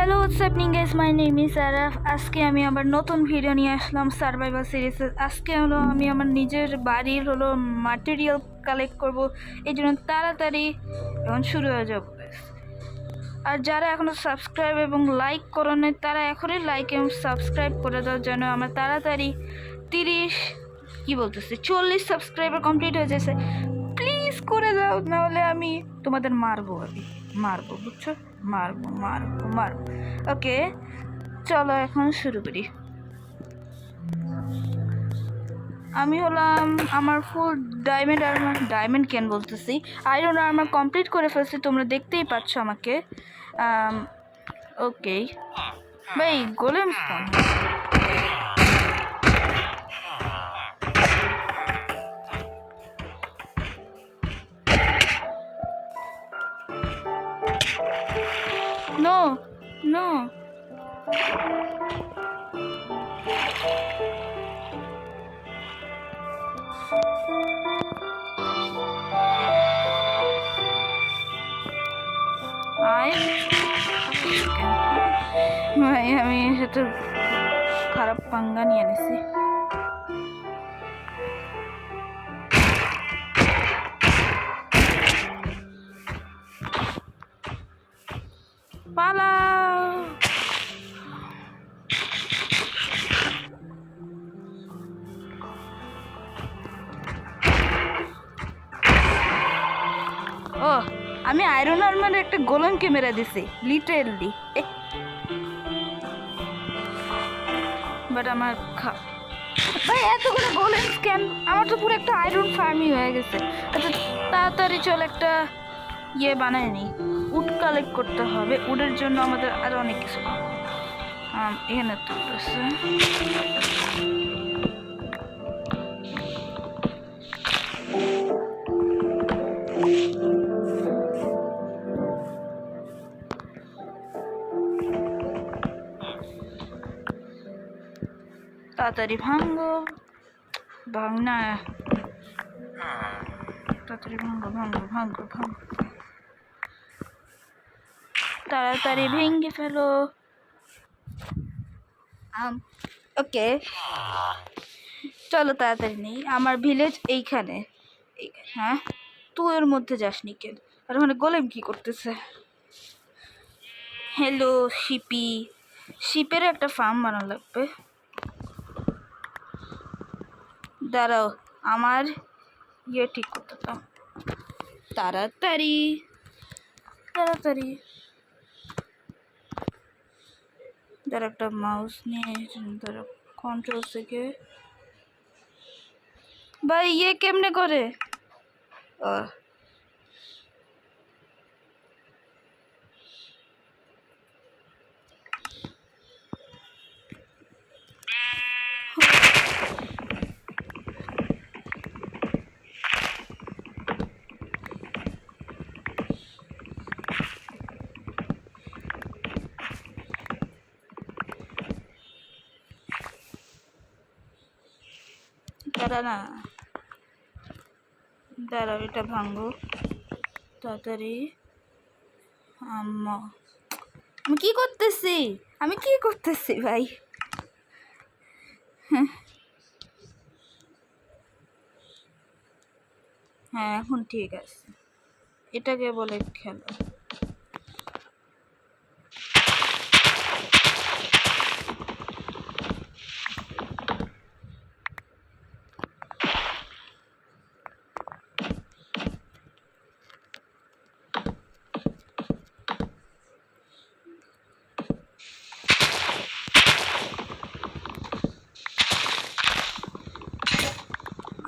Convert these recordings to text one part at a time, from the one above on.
Hello what's happening guys, my name is Araf. আজকে আমি আবার নতুন ভিডিও নিয়ে আসলাম সার্ভাইভাল সিরিজের। আজকে হলো আমি আমার নিজের বাড়ির ম্যাটেরিয়াল কালেক্ট করব, এই জন্য তাড়াতাড়ি এখন শুরু হয়ে যাব। আর যারা এখনও সাবস্ক্রাইব এবং লাইক করো নাই তারা এখনই লাইক এবং সাবস্ক্রাইব করে দাও, যেন আমার তাড়াতাড়ি 40 সাবস্ক্রাইবার কমপ্লিট হয়ে যাচ্ছে। প্লিজ করে দাও, নাহলে আমি তোমাদের মারবো বুঝছো? মারবো। ওকে, চলো এখন শুরু করি। আমি হলাম আমার ফুল ডায়মন্ড কেন বলতেছি, আয়রন আর্মার কমপ্লিট করে ফেলছি, তোমরা দেখতেই পাচ্ছ আমাকে। ওকে ভাই, গোলেম স্পন। নো ভাই, আমি সেটা খারাপ পাঙ্গা নিয়ে নিছি। পালাও! ও, আমি আয়রন আর্মার একটা গোলেমকে মেরে দিছি লিটারেলি। বাট আমার ভাই এতগুলো গোলেম স্ক্যান, আমার তো পুরো একটা আয়রন ফার্মই হয়ে গেছে। আচ্ছা তাড়াতাড়ি চল, একটা বানায় নি। উড কালেক্ট করতে হবে, উডের জন্য আমাদের আরো অনেক কিছু এখানে তো আছে। তাড়াতাড়ি ভাঙ না, তাড়াতাড়ি ভাঙো, তাড়াতাড়ি ভেঙে ফেলো। ওকে চলো তাড়াতাড়ি নেই। আমার ভিলেজ এইখানে। হ্যাঁ, তুই এর মধ্যে যাসনি কেন? আর ওখানে গোলেম কি করতেছে? হ্যালো শিপের একটা ফার্ম বানানো লাগবে। দাঁড়াও, আমার ঠিক করতে দাও। তাড়াতাড়ি দাঁড়া, একটা মাউস নিয়ে দাঁড়া, কন্ট্রোল থেকে। ভাই কেমনে করে? দাঁড়াও, এটা ভাঙবো তাড়াতাড়ি। আমি কি করতেছি ভাই? হ্যাঁ এখন ঠিক আছে, এটাকে বলে খেলা।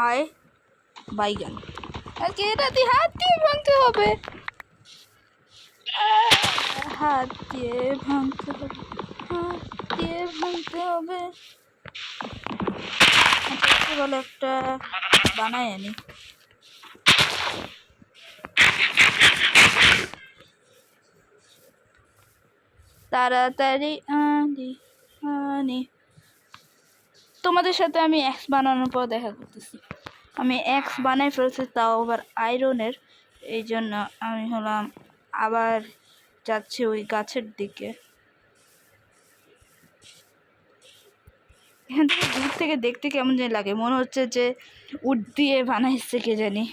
আয় বাইগান, আজকে এটা হাত দিয়ে ভাঙতে হবে, হাত দিয়ে ভাঙতে হবে। বলে একটা বানাই আনি। তাড়াতাড়ি আনি। তোমাদের সাথে আমি এক্স বানানোর পর দেখা করতেছি। আমি এক্স বানাই ফেলছি, তাও আবার আয়রনের। এই জন্য আমি আবার যাচ্ছি ওই গাছের দিকে। এখান থেকে দূর থেকে দেখতে কেমন জানি লাগে, মনে হচ্ছে যে উড দিয়ে বানাইছে কে জানি।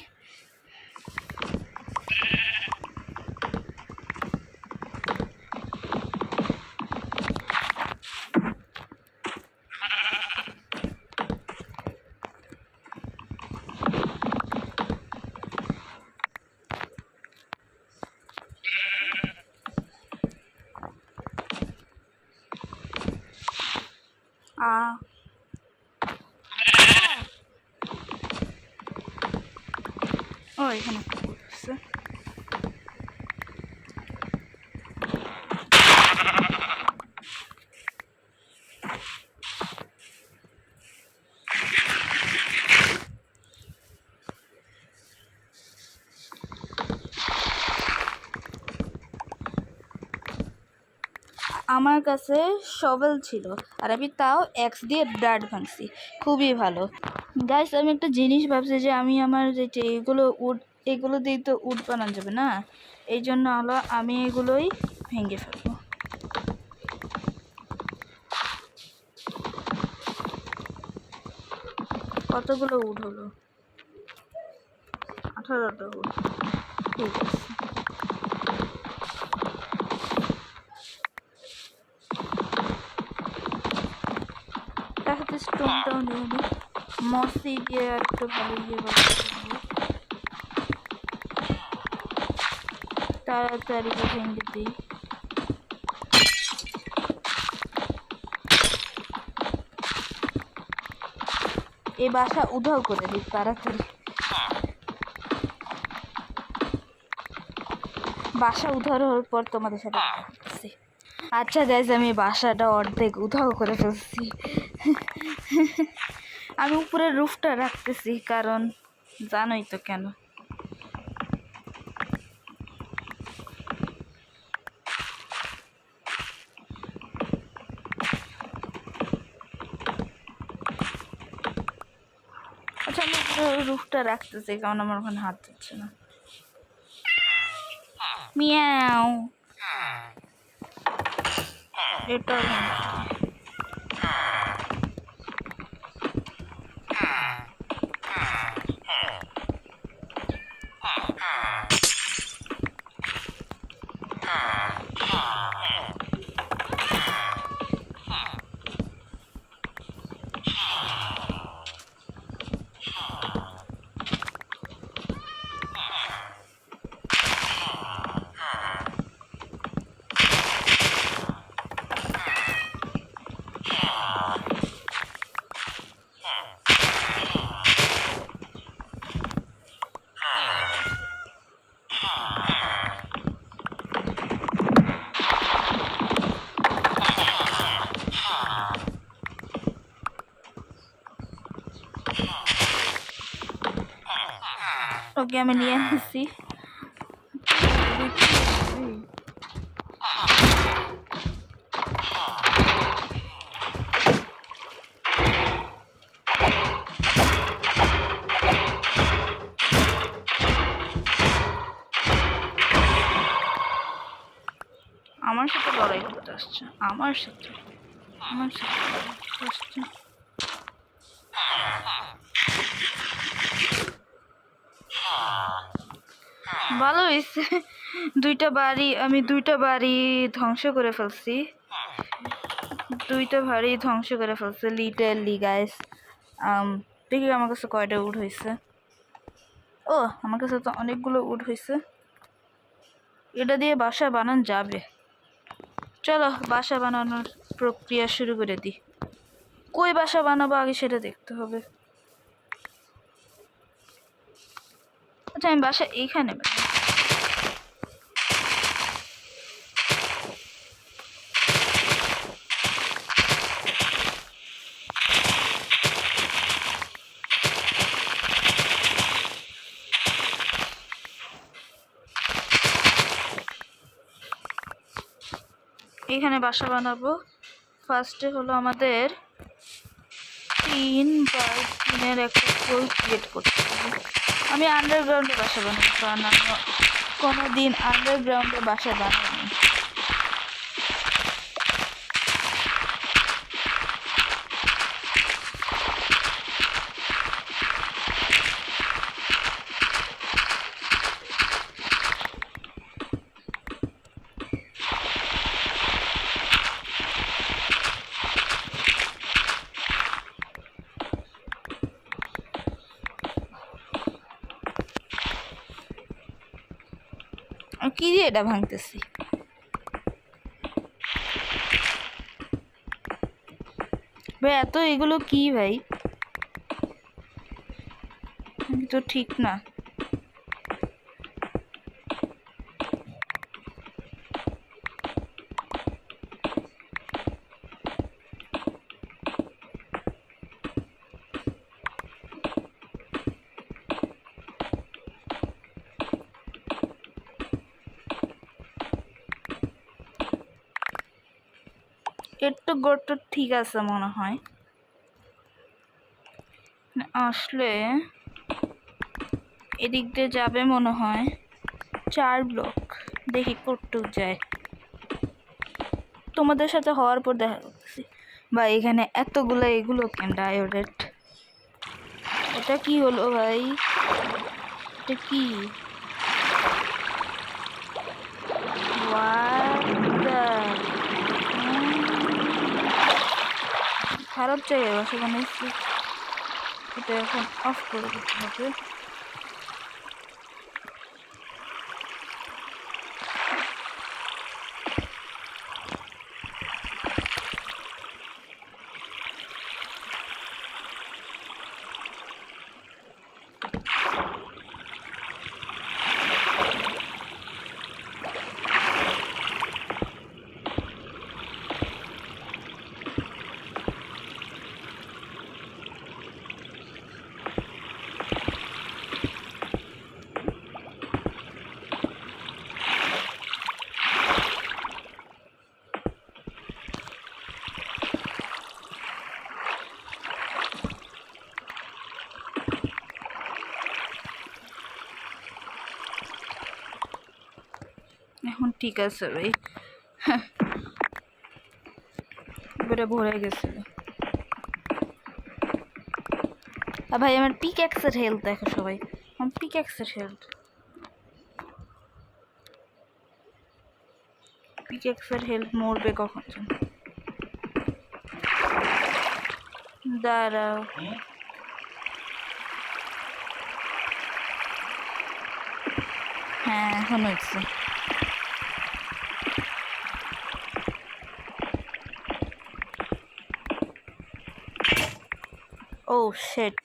ও এখানে আছে। আমার কাছে শভেল ছিল আর আমি তাও এক্স দিয়ে ব্লাড ভাঙছি, খুবই ভালো। গাইস আমি একটা জিনিস ভাবছি যে আমি আমার যে এগুলো দিয়ে তো উড বানানো যাবে না, এই জন্য হলো আমি এগুলোই ভেঙে ফেলবো। কতগুলো উড হলো? 18টা উড। ঠিক আছে, তার সাথে স্টোনটাও নিয়ে নিই, মসি দিয়ে আর একটু ভালো ইয়ে বানাবো। তাড়াতাড়ি ভেঙে দিই। এই বাসা উধাও করে দিই তাড়াতাড়ি। বাসা উধার হওয়ার পর তোমাদের সাথে আসছি। আচ্ছা গাইজ আমি বাসাটা অর্ধেক উধাও করে ফেলছি। আমি উপরে রুফটা রাখতেছি কারণ জানোই তো কেন। আচ্ছা আমি উপরে রুফটা রাখতেছি কারণ আমার ওখানে হাত দিচ্ছে না। মিয়াও এটা ওকে আমি নিয়ে আসছি। আমার সাথে লড়াই করতে আসছে, আমার সাথে লড়াই করতে আসছে। ভালো হয়েছে, আমি দুইটা বাড়ি ধ্বংস করে ফেলছি। লিটেরলি গাইস। দেখি আমার কাছে কয়টা উড হয়েছে। ও আমার কাছে তো অনেকগুলো উড হয়েছে। এটা দিয়ে বাসা বানানো যাবে। চলো বাসা বানানোর প্রক্রিয়া শুরু করে দিই। কই বাসা বানাবো আগে সেটা দেখতে হবে। আচ্ছা আমি বাসা এইখানে বানাবো। এখানে বাসা বানাবো। ফার্স্টে হলো আমাদের 3x3 একটা ফ্লোর ক্রিয়েট করতে হবে। আমি আন্ডারগ্রাউন্ডে বাসা বানাবো কারণ আমি কোনোদিন আন্ডারগ্রাউন্ডে বাসা বানাইনি। এটা ভাঙতেছি। ভাই এত এগুলো কি ভাই, তো ঠিক না। একটু গর্ত ঠিক আছে মনে হয়, আসলে এদিক দিয়ে যাবে মনে হয়। 4 ব্লক, দেখি কতটুক যায়। তোমাদের সাথে হওয়ার পর দেখা করতেছি। বা এখানে এতগুলো এগুলো কেন ডায়োডেট, এটা কি হলো ভাই, এটা কি? খারাপ জায়গায় বাসা বানাইছি, এটা এখন অফ করে দিতে হবে। এখন ঠিক আছে ভাই, এবারে ভরে গেছিল। আর ভাই আমার পিক্যাক্সের হেলথ দেখো সবাই, আমার পিক্যাক্সের হেলথ, পিক্যাক্সের হেলথ মরবে কখন যেন। দাঁড়াও, হ্যাঁ এখন হচ্ছে। ও শিট,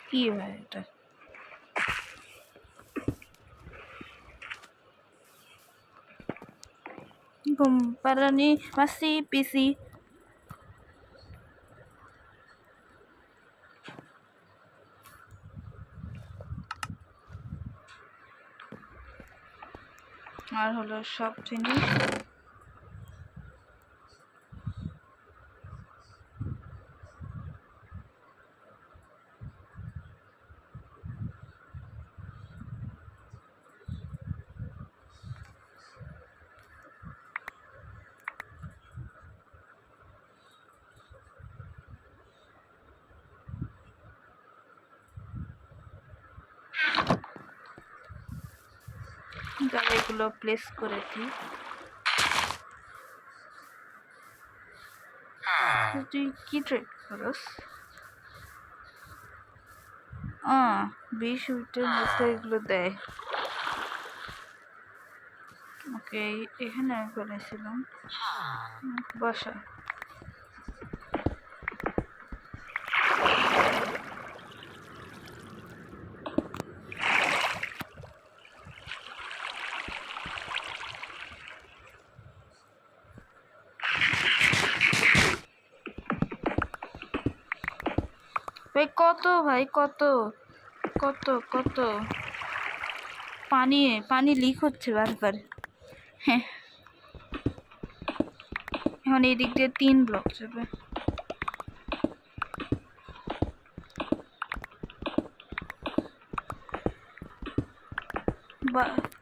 কি ভাই এটা? Parani masih PC. আর হলো সব জিনিস এগুলো প্লেস করে দিই। তুই কি ট্রেড করস? 20 উইটের মধ্যে এগুলো দেয়। ওকে, এখানে ফেলেছিলাম বাসা। ভাই কত, ভাই কত কত কত পানি, পানি লিক হচ্ছে বারবার। হ্যাঁ, এখন এই দিক দিয়ে 3 ব্লক যাবে।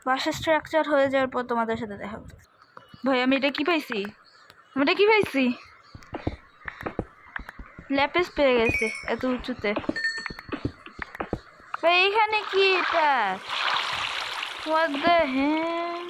বাসা স্ট্রাকচার হয়ে যাওয়ার পর তোমাদের সাথে দেখা হবে। ভাই আমি এটা কি পাইছি, আমি এটা কি পাইছি? ল্যাপিস পেয়ে গেছে এত উঁচুতে। ভাই এখানে কি এটা? What the hell?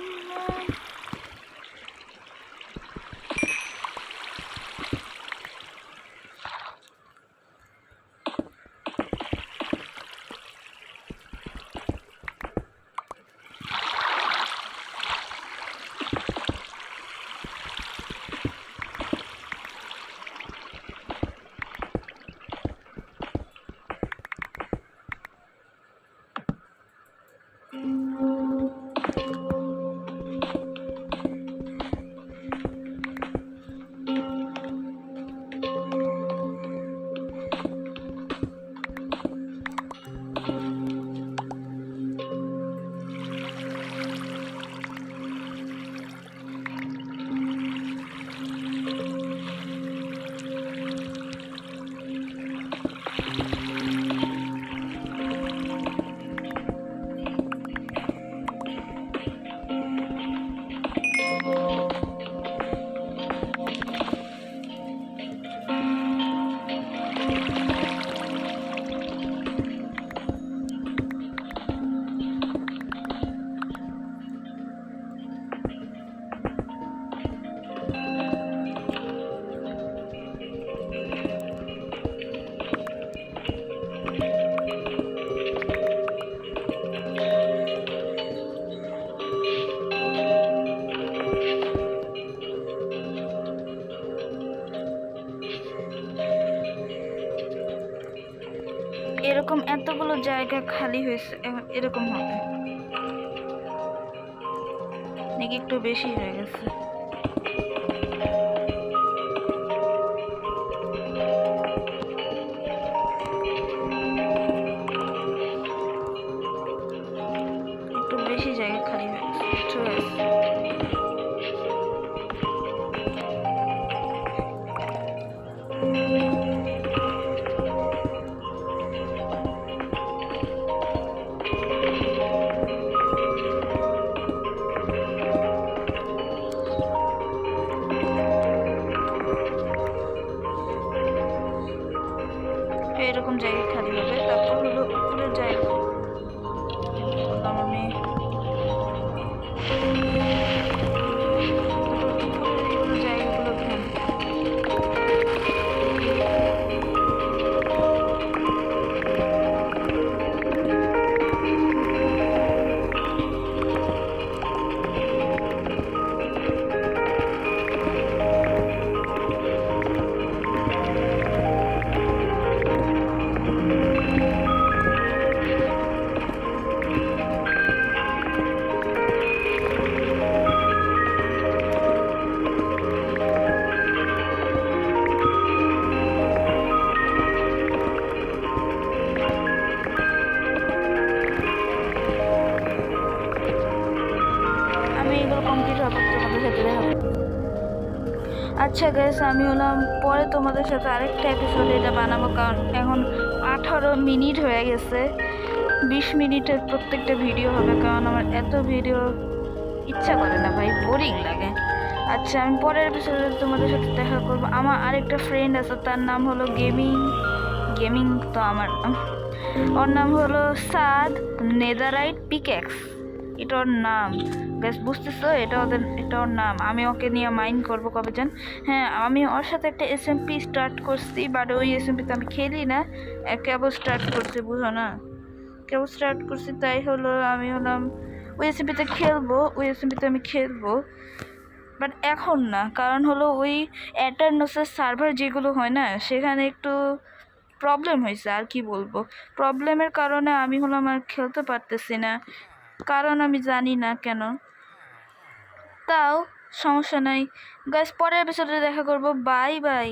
এরকম এতগুলো জায়গা খালি হয়েছে, এরকম হবে নাকি একটু বেশি হয়ে গেছে? একটু বেশি জায়গা খালি হয়ে গেছে, ঠিক আছে। এরকম জায়গা খালি হবে, তারপর হলো উপরের জায়গা বললাম আমি, উপরের জায়গাগুলো কমপ্লিট হবে তোমাদের সাথে দেখা। আচ্ছা গাইস, আমি হলাম পরে তোমাদের সাথে আরেকটা এপিসোড এটা বানাবো, কারণ এখন 18 মিনিট হয়ে গেছে। 20 মিনিটের প্রত্যেকটা ভিডিও হবে, কারণ আমার এত ভিডিও ইচ্ছা করে না ভাই, বোরিং লাগে। আচ্ছা, আমি পরের এপিসোডে তোমাদের সাথে দেখা করবো। আমার আরেকটা ফ্রেন্ড আছে, তার নাম হলো গেমিং তো আমার নাম, ওর নাম হলো সাদ নেদারাইট পিক্যাক্স, এটা ওর নাম। গ্যাস বুঝতেছো, এটা ওর নাম। আমি ওকে নিয়ে মাইন্ড করবো কবে যান। হ্যাঁ, আমি ওর সাথে একটা SMP স্টার্ট করছি, বাট ওই SMPতে আমি খেলি না, কেবল স্টার্ট করছি, বুঝো না, কেবল স্টার্ট করছি। তাই হলো আমি হলাম ওই SMPতে আমি খেলবো, বাট এখন না। কারণ হলো ওই অ্যাটারনাসের সার্ভার যেগুলো হয় না, সেখানে একটু প্রবলেম হয়েছে, আর কি বলবো। প্রবলেমের কারণে আমি হলাম আর খেলতে পারতেছি না, কারণ আমি জানি না কেন। তাও সমস্যা নাই গাইস, পরের এপিসোডে দেখা করবো। Bye bye.